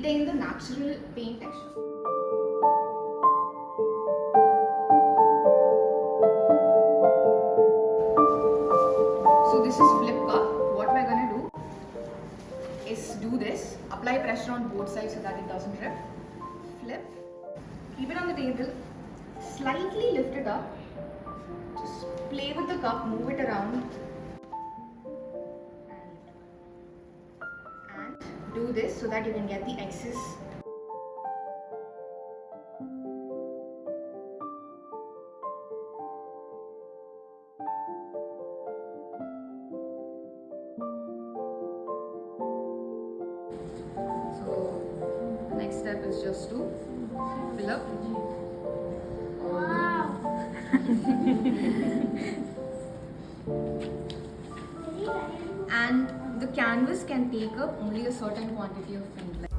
retain the natural paint texture. So this is flip cup. What we're gonna do is do this. Apply pressure on both sides so that it doesn't rip. Flip. Keep it on the table. Slightly lift it up. Just play with the cup. Move it around. And do this so that you can get the excess. Next step is just to fill up. Wow. And the canvas can take up only a certain quantity of paint.